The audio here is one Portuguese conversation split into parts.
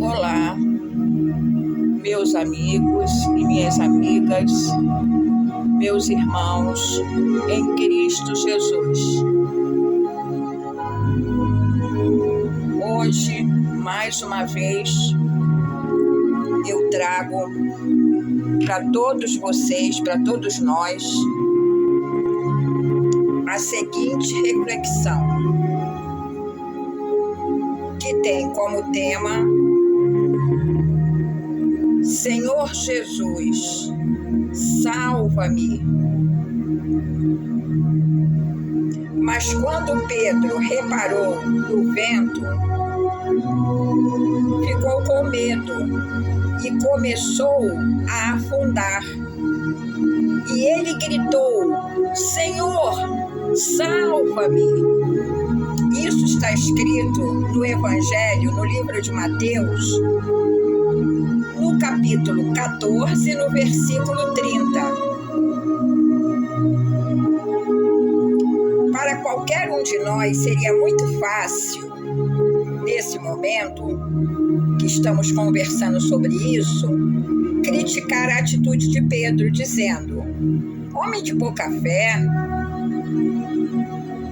Olá, meus amigos e minhas amigas, meus irmãos em Cristo Jesus. Hoje, mais uma vez, eu trago para todos vocês, para todos nós, a seguinte reflexão, que tem como tema: Senhor Jesus, salva-me. Mas quando Pedro reparou no vento, ficou com medo e começou a afundar. E ele gritou: Senhor, salva-me. Isso está escrito no Evangelho, no livro de Mateus, no capítulo 14, no versículo 30. Para qualquer um de nós seria muito fácil, nesse momento que estamos conversando sobre isso, criticar a atitude de Pedro, dizendo: homem de pouca fé.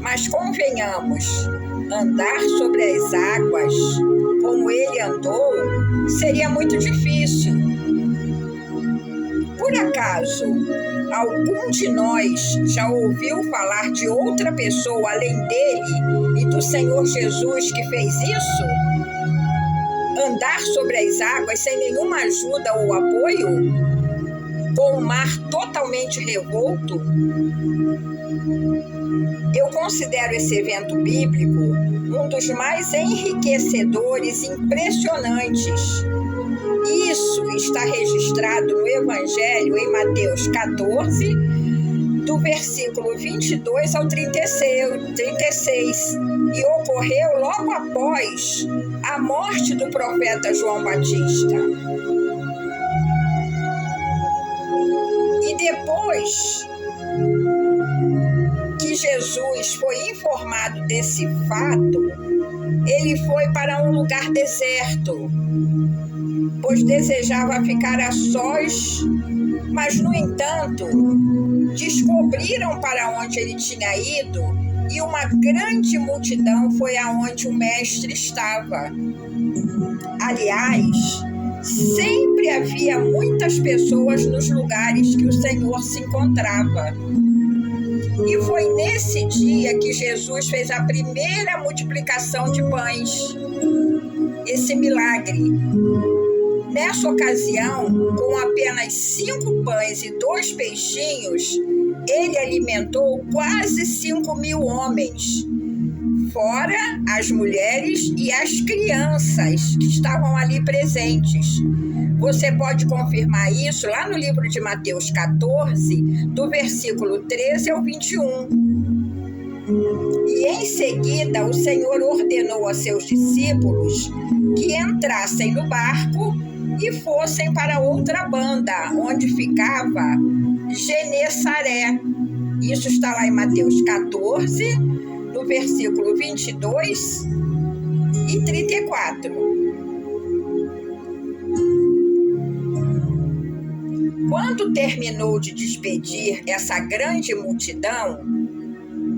Mas convenhamos, andar sobre as águas como ele andou seria muito difícil. Por acaso, algum de nós já ouviu falar de outra pessoa além dele e do Senhor Jesus que fez isso? Andar sobre as águas sem nenhuma ajuda ou apoio? Com o mar totalmente revolto? Eu considero esse evento bíblico um dos mais enriquecedores e impressionantes. Isso está registrado no Evangelho em Mateus 14, do versículo 22 ao 36, e ocorreu logo após a morte do profeta João Batista. E depois que Jesus foi informado desse fato, ele foi para um lugar deserto, pois desejava ficar a sós, mas, no entanto, descobriram para onde ele tinha ido e uma grande multidão foi aonde o mestre estava. Aliás, sempre havia muitas pessoas nos lugares que o Senhor se encontrava. E foi nesse dia que Jesus fez a primeira multiplicação de pães, esse milagre. Nessa ocasião, com apenas 5 pães e 2 peixinhos, ele alimentou quase 5.000 homens, fora as mulheres e as crianças que estavam ali presentes. Você pode confirmar isso lá no livro de Mateus 14, do versículo 13 ao 21. E em seguida, o Senhor ordenou a seus discípulos que entrassem no barco e fossem para outra banda, onde ficava Genesaré. Isso está lá em Mateus 14, no versículo 22 e 34. Quando terminou de despedir essa grande multidão,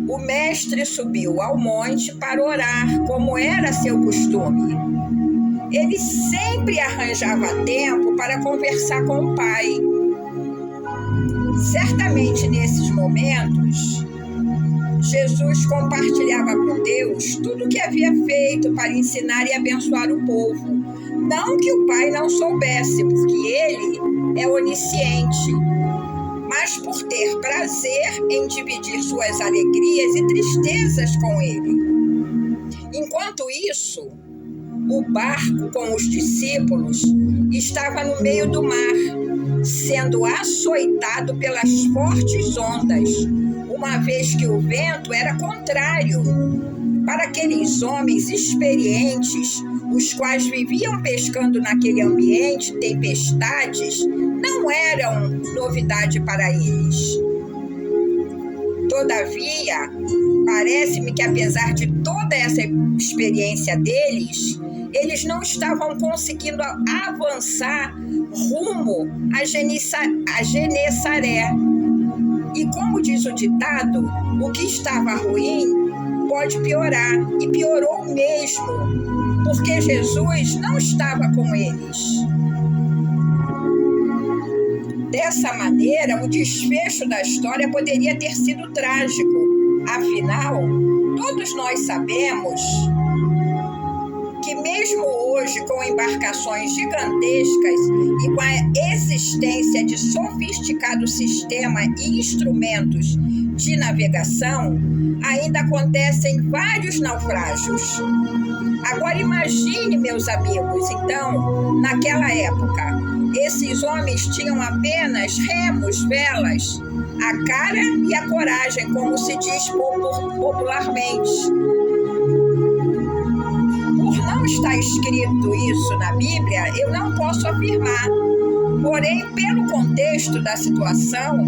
o mestre subiu ao monte para orar, como era seu costume. Ele sempre arranjava tempo para conversar com o Pai. Certamente nesses momentos, Jesus compartilhava com Deus tudo o que havia feito para ensinar e abençoar o povo. Não que o Pai não soubesse, porque ele é onisciente, mas por ter prazer em dividir suas alegrias e tristezas com ele. Enquanto isso, o barco com os discípulos estava no meio do mar, sendo açoitado pelas fortes ondas, uma vez que o vento era contrário. Para aqueles homens experientes, os quais viviam pescando naquele ambiente, tempestades não eram novidade para eles. Todavia, parece-me que apesar de toda essa experiência deles, eles não estavam conseguindo avançar rumo a Genesaré. E como diz o ditado, o que estava ruim pode piorar, e piorou mesmo, porque Jesus não estava com eles. Dessa maneira, o desfecho da história poderia ter sido trágico. Afinal, todos nós sabemos que mesmo hoje, com embarcações gigantescas e com a existência de sofisticados sistemas e instrumentos de navegação, ainda acontecem vários naufrágios. Agora imagine, meus amigos, então, naquela época, esses homens tinham apenas remos, velas, a cara e a coragem, como se diz popularmente. Por não estar escrito isso na Bíblia, eu não posso afirmar. Porém, pelo contexto da situação,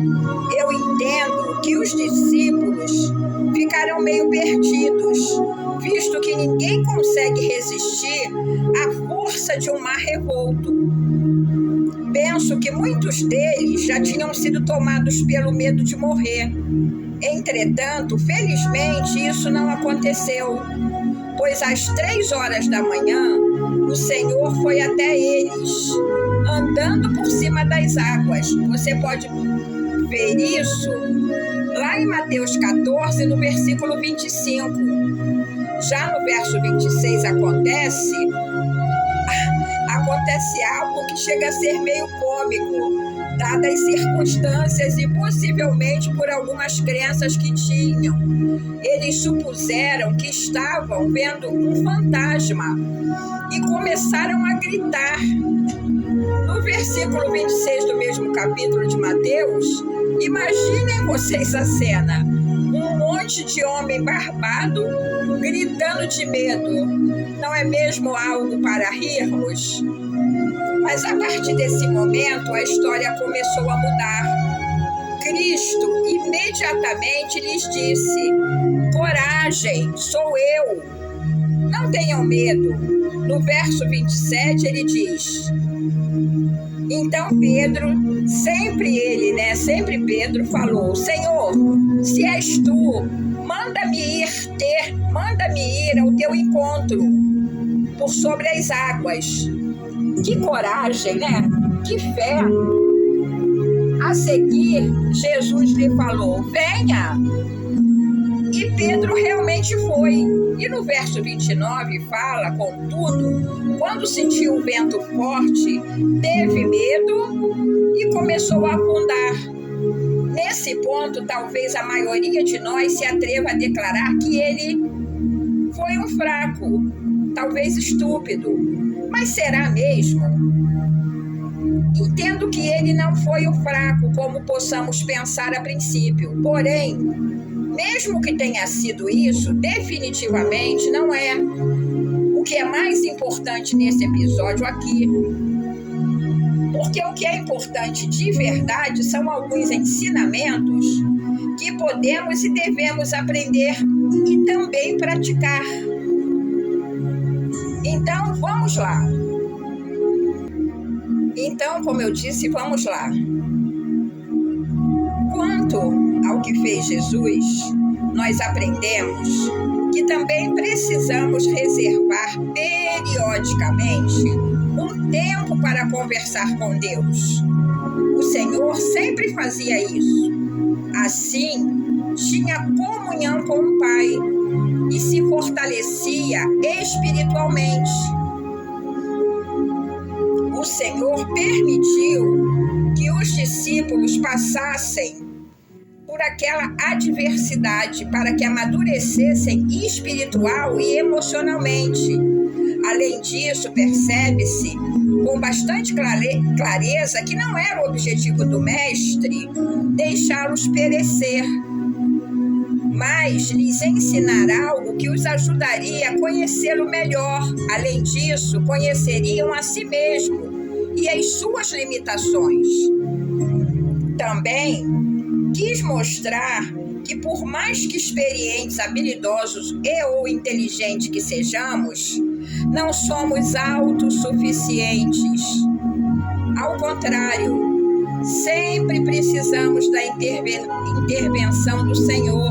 eu entendo que os discípulos ficaram meio perdidos, visto que ninguém consegue resistir à força de um mar revolto. Penso que muitos deles já tinham sido tomados pelo medo de morrer. Entretanto, felizmente, isso não aconteceu, pois às 3 horas da manhã, o Senhor foi até eles, andando por cima das águas. Você pode ver isso lá em Mateus 14, no versículo 25. Já no verso 26 acontece algo que chega a ser meio cômico, dadas as circunstâncias e possivelmente por algumas crenças que tinham. Eles supuseram que estavam vendo um fantasma e começaram a gritar. No versículo 26 do mesmo capítulo de Mateus, imaginem vocês a cena: um monte de homem barbado gritando de medo. Não é mesmo algo para rirmos? Mas a partir desse momento, a história começou a mudar. Cristo imediatamente lhes disse: coragem, sou eu, não tenham medo. No verso 27 ele diz: então Pedro, sempre Pedro falou: Senhor, se és tu, manda-me ir ao teu encontro por sobre as águas. Que coragem, né? Que fé! A seguir, Jesus lhe falou: venha! E Pedro realmente foi. E no verso 29 fala: contudo, quando sentiu o vento forte, teve medo e começou a afundar. Nesse ponto, talvez a maioria de nós se atreva a declarar que ele foi um fraco, talvez estúpido. Mas será mesmo? Entendo que ele não foi o fraco, como possamos pensar a princípio. Porém, mesmo que tenha sido isso, definitivamente não é o que é mais importante nesse episódio aqui. Porque o que é importante de verdade são alguns ensinamentos que podemos e devemos aprender e também praticar. Então, vamos lá. Então, como eu disse, vamos lá. Quanto ao que fez Jesus, nós aprendemos que também precisamos reservar periodicamente um tempo para conversar com Deus. O Senhor sempre fazia isso. Assim, tinha comunhão com o Pai e se fortalecia espiritualmente. O Senhor permitiu que os discípulos passassem por aquela adversidade para que amadurecessem espiritual e emocionalmente. Além disso, percebe-se com bastante clareza que não era o objetivo do Mestre deixá-los perecer, mas lhes ensinar algo que os ajudaria a conhecê-lo melhor. Além disso, conheceriam a si mesmo e as suas limitações. Também quis mostrar que por mais que experientes, habilidosos e ou inteligentes que sejamos, não somos autossuficientes. Ao contrário, sempre precisamos da intervenção do Senhor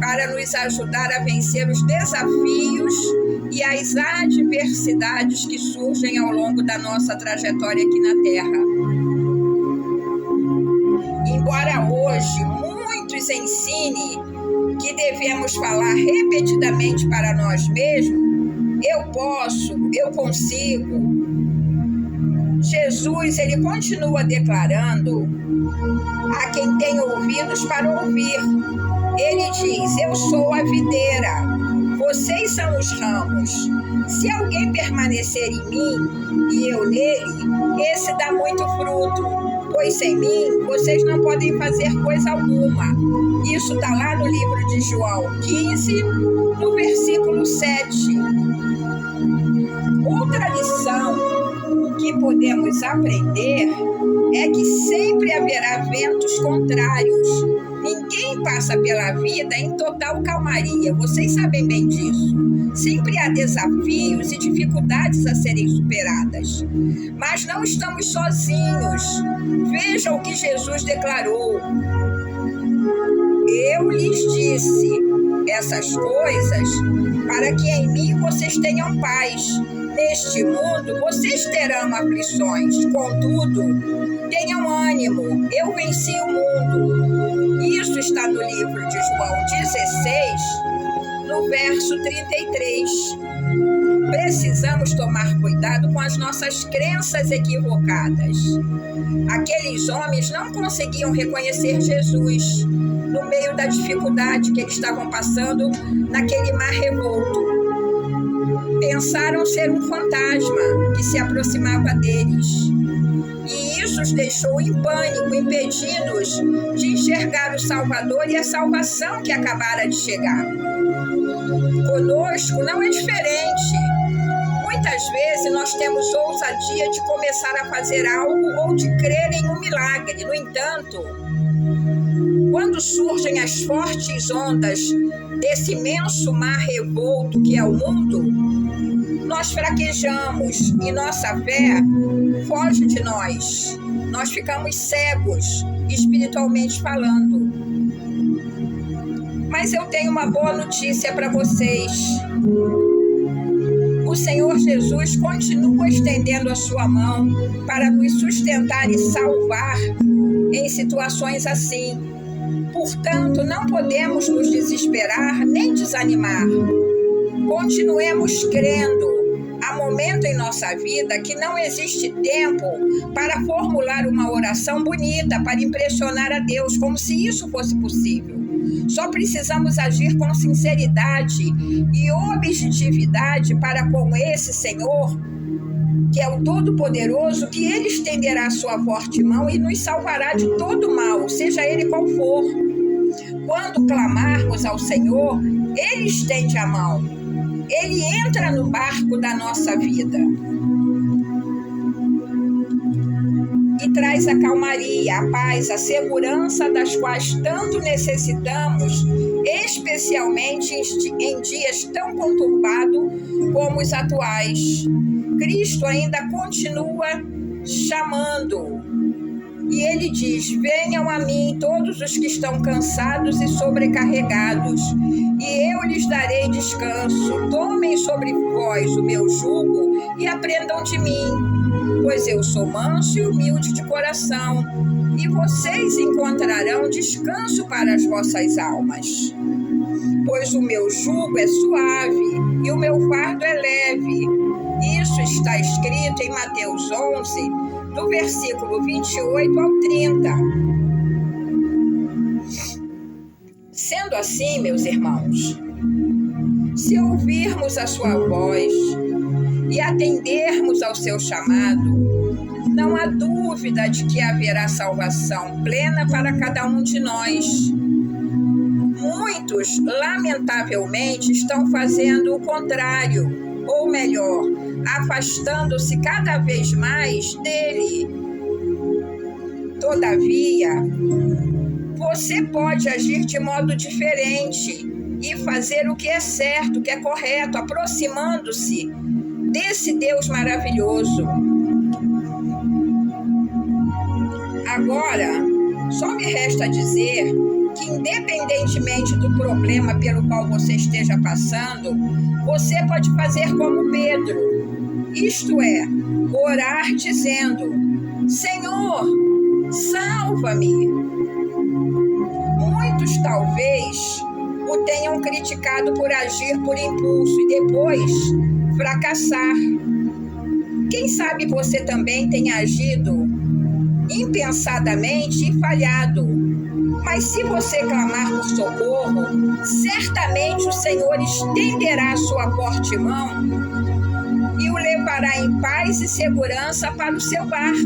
para nos ajudar a vencer os desafios e as adversidades que surgem ao longo da nossa trajetória aqui na Terra. Embora hoje muitos ensinem que devemos falar repetidamente para nós mesmos, eu posso, eu consigo, Jesus, ele continua declarando a quem tem ouvidos para ouvir. Ele diz: eu sou a videira, vocês são os ramos. Se alguém permanecer em mim e eu nele, esse dá muito fruto, pois sem mim vocês não podem fazer coisa alguma. Isso está lá no livro de João 15, no versículo 7. Outra lição que podemos aprender é que sempre haverá ventos contrários. Ninguém passa pela vida em total calmaria, vocês sabem bem disso. Sempre há desafios e dificuldades a serem superadas. Mas não estamos sozinhos. Veja o que Jesus declarou. Eu lhes disse essas coisas para que em mim vocês tenham paz. Neste mundo vocês terão aflições, contudo, tenham ânimo, eu venci o mundo. Isso está no livro de João 16, no verso 33. Precisamos tomar cuidado com as nossas crenças equivocadas. Aqueles homens não conseguiam reconhecer Jesus no meio da dificuldade que eles estavam passando naquele mar revolto. Pensaram ser um fantasma que se aproximava deles. E isso os deixou em pânico, impedindo-os de enxergar o Salvador e a salvação que acabara de chegar. Conosco não é diferente. Muitas vezes nós temos ousadia de começar a fazer algo ou de crer em um milagre. No entanto, quando surgem as fortes ondas desse imenso mar revolto que é o mundo, nós fraquejamos e nossa fé foge de nós. Nós ficamos cegos, espiritualmente falando. Mas eu tenho uma boa notícia para vocês. O Senhor Jesus continua estendendo a sua mão para nos sustentar e salvar em situações assim. Portanto, não podemos nos desesperar nem desanimar. Continuemos crendo. Há momento em nossa vida que não existe tempo para formular uma oração bonita para impressionar a Deus, como se isso fosse possível. Só precisamos agir com sinceridade e objetividade para com esse Senhor, que é o Todo-Poderoso, que Ele estenderá a sua forte mão e nos salvará de todo mal, seja ele qual for. Quando clamarmos ao Senhor, Ele estende a mão. Ele entra no barco da nossa vida e traz a calmaria, a paz, a segurança das quais tanto necessitamos, especialmente em dias tão conturbados como os atuais. Cristo ainda continua chamando. E ele diz: venham a mim todos os que estão cansados e sobrecarregados, e eu lhes darei descanso. Tomem sobre vós o meu jugo e aprendam de mim, pois eu sou manso e humilde de coração, e vocês encontrarão descanso para as vossas almas. Pois o meu jugo é suave e o meu fardo é leve. Isso está escrito em Mateus 11, do versículo 28 ao 30. Sendo assim, meus irmãos, se ouvirmos a sua voz e atendermos ao seu chamado, não há dúvida de que haverá salvação plena para cada um de nós. Muitos, lamentavelmente, estão fazendo o contrário, ou melhor, afastando-se cada vez mais dele. Todavia, você pode agir de modo diferente e fazer o que é certo, o que é correto, aproximando-se desse Deus maravilhoso. Agora, só me resta dizer que, independentemente do problema pelo qual você esteja passando, você pode fazer como Pedro, isto é, orar dizendo: Senhor, salva-me. Muitos talvez o tenham criticado por agir por impulso e depois fracassar. Quem sabe você também tenha agido impensadamente e falhado. Mas se você clamar por socorro, certamente o Senhor estenderá a sua forte mão e o levará em paz e segurança para o seu barco.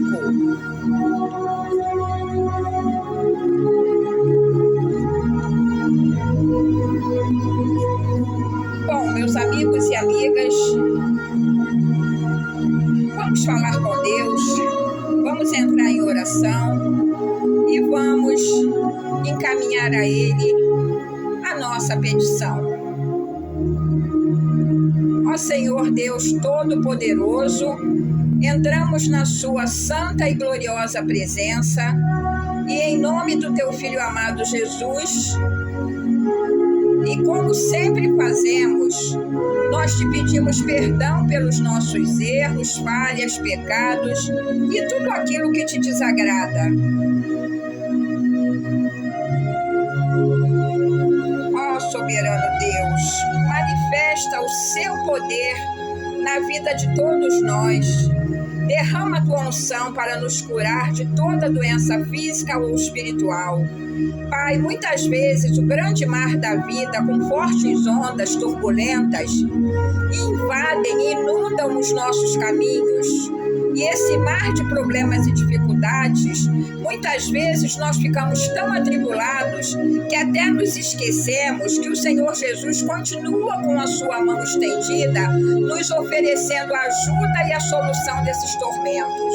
Bom, meus amigos e amigas, vamos falar com Deus, vamos entrar em oração e vamos encaminhar a Ele a nossa petição. Ó Senhor Deus Todo-Poderoso, entramos na Sua santa e gloriosa presença e em nome do Teu Filho amado Jesus, e como sempre fazemos, nós te pedimos perdão pelos nossos erros, falhas, pecados e tudo aquilo que te desagrada. Ó soberano Deus, manifesta o seu poder na vida de todos nós. Derrama a tua unção para nos curar de toda doença física ou espiritual. Pai, muitas vezes o grande mar da vida, com fortes ondas turbulentas, invadem e inundam os nossos caminhos. E esse mar de problemas e dificuldades, muitas vezes nós ficamos tão atribulados que até nos esquecemos que o Senhor Jesus continua com a sua mão estendida, nos oferecendo a ajuda e a solução desses tormentos.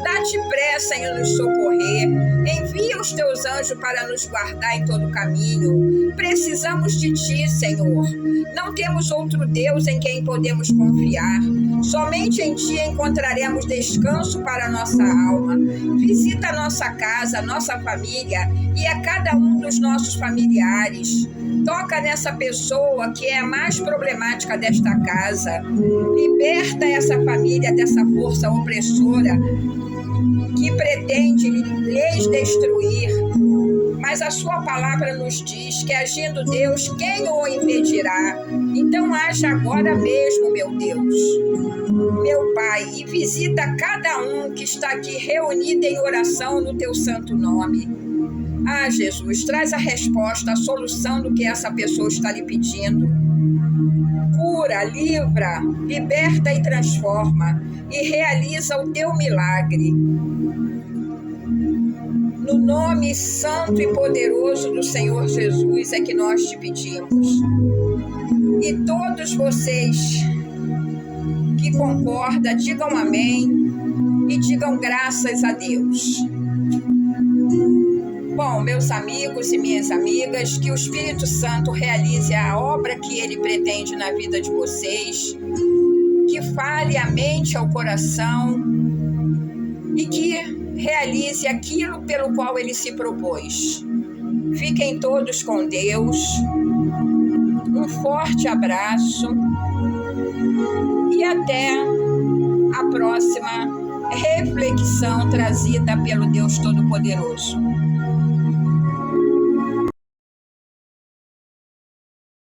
Dá-te pressa em nos socorrer, envia os teus anjos para nos guardar em todo o caminho. Precisamos de ti, Senhor. Não temos outro Deus em quem podemos confiar. Somente em ti encontraremos descanso para a nossa alma. Visita a nossa casa, a nossa família e a cada um dos nossos familiares. Toca nessa pessoa que é a mais problemática desta casa. Liberta essa família dessa força opressora que pretende lhes destruir. Mas a sua palavra nos diz que, agindo Deus, quem o impedirá? Então haja agora mesmo, meu Deus, meu Pai, e visita cada um que está aqui reunido em oração no teu santo nome. Ah, Jesus, traz a resposta, a solução do que essa pessoa está lhe pedindo. Cura, livra, liberta e transforma, e realiza o teu milagre. No nome santo e poderoso do Senhor Jesus é que nós te pedimos. E todos vocês que concordam, digam amém e digam graças a Deus. Bom, meus amigos e minhas amigas, que o Espírito Santo realize a obra que ele pretende na vida de vocês, que fale a mente ao coração e que realize aquilo pelo qual ele se propôs. Fiquem todos com Deus. Um forte abraço e até a próxima reflexão trazida pelo Deus Todo-Poderoso.